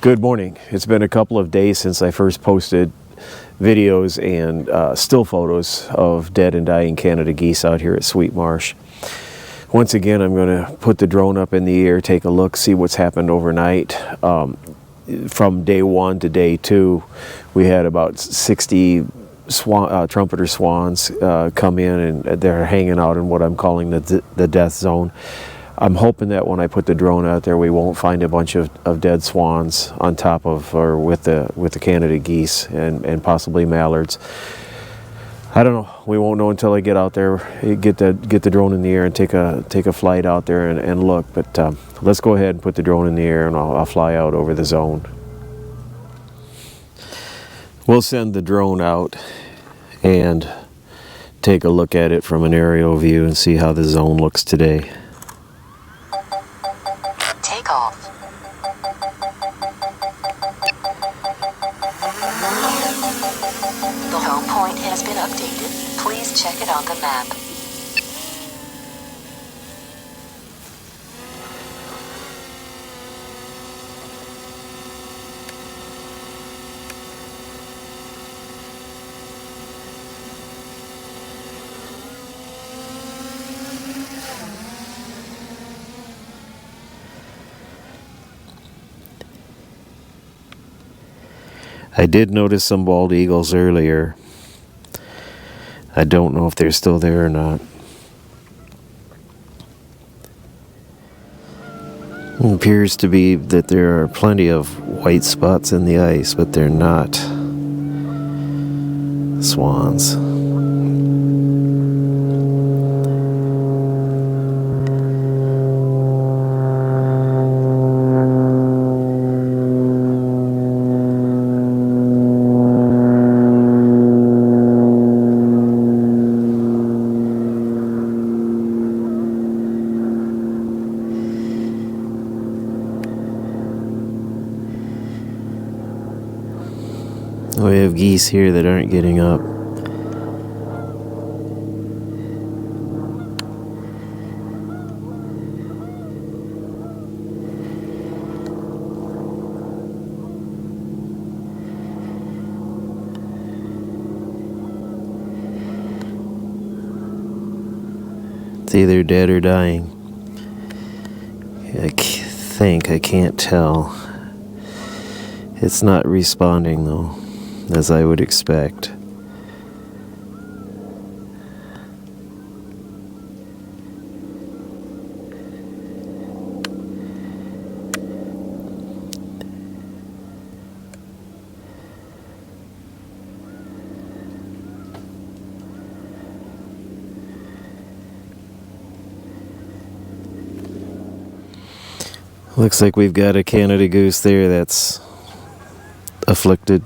Good morning. It's been a couple of days since I first posted videos and still photos of dead and dying Canada geese out here at Sweet Marsh. Once again, I'm going to put the drone up in the air, take a look, see what's happened overnight. From day 1 to day 2, we had about 60 trumpeter swans come in, and they're hanging out in what I'm calling the death zone. I'm hoping that when I put the drone out there, we won't find a bunch of dead swans on top of or with the Canada geese and possibly mallards. I don't know. We won't know until I get out there, get the drone in the air and take a flight out there and look. But let's go ahead and put the drone in the air, and I'll fly out over the zone. We'll send the drone out and take a look at it from an aerial view and see how the zone looks today. Take off. The home point has been updated. Please check it on the map. I did notice some bald eagles earlier. I don't know if they're still there or not. It appears to be that there are plenty of white spots in the ice, but they're not swans. We have geese here that aren't getting up. It's either dead or dying. I can't tell. It's not responding though, as I would expect. Looks like we've got a Canada goose there that's afflicted.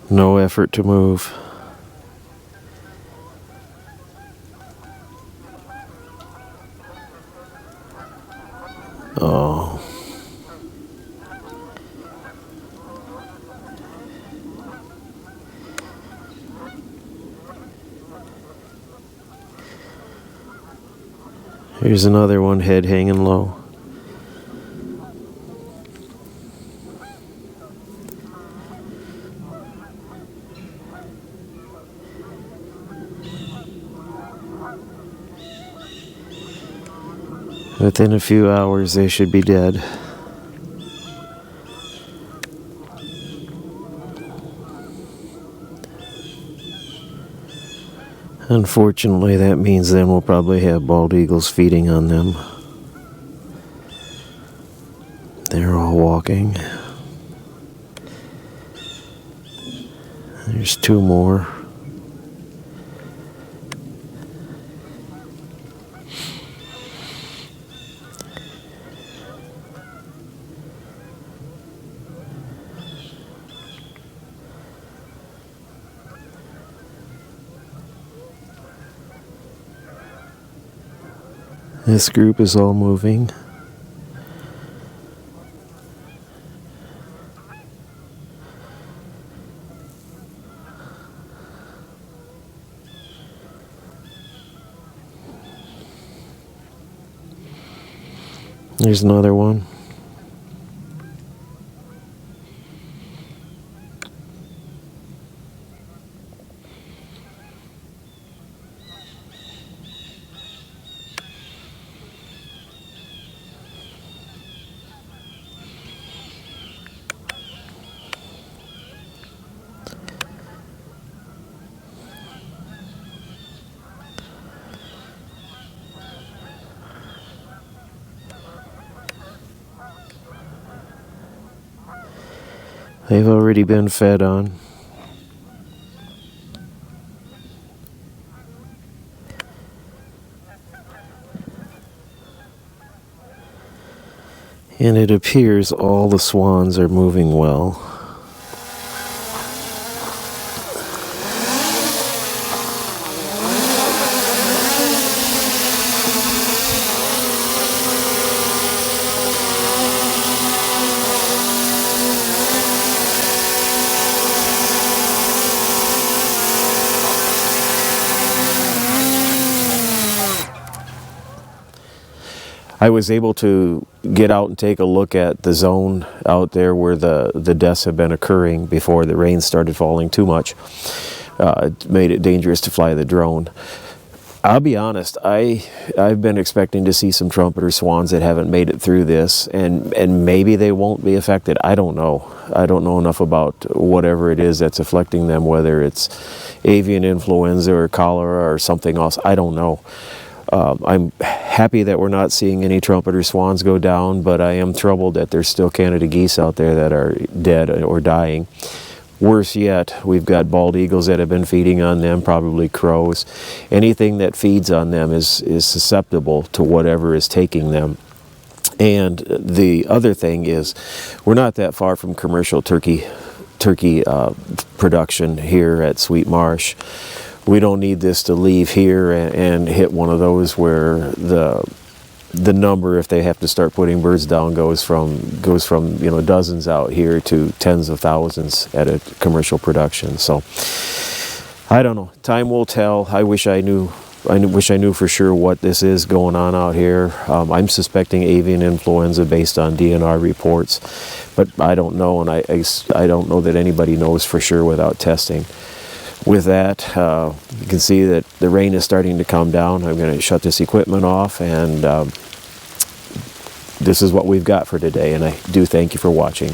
No effort to move. Oh. Here's another one, head hanging low. Within a few hours, they should be dead. Unfortunately, that means then we'll probably have bald eagles feeding on them. They're all walking. There's 2 more. This group is all moving. There's another one. They've already been fed on. And it appears all the swans are moving well. I was able to get out and take a look at the zone out there where the deaths have been occurring before the rain started falling too much. It made it dangerous to fly the drone. I'll be honest, I've been expecting to see some trumpeter swans that haven't made it through this, and maybe they won't be affected. I don't know. I don't know enough about whatever it is that's afflicting them, whether it's avian influenza or cholera or something else. I don't know. I'm happy that we're not seeing any trumpeter swans go down, but I am troubled that there's still Canada geese out there that are dead or dying. Worse yet, we've got bald eagles that have been feeding on them, probably crows. Anything that feeds on them is susceptible to whatever is taking them. And the other thing is, we're not that far from commercial turkey production here at Sweet Marsh. We don't need this to leave here and hit one of those where the number, if they have to start putting birds down, goes from dozens out here to tens of thousands at a commercial production. So I don't know. Time will tell. I wish I knew for sure what this is going on out here. I'm suspecting avian influenza based on DNR reports, but I don't know, and I don't know that anybody knows for sure without testing. With that, you can see that the rain is starting to come down. I'm going to shut this equipment off, and this is what we've got for today, and I do thank you for watching.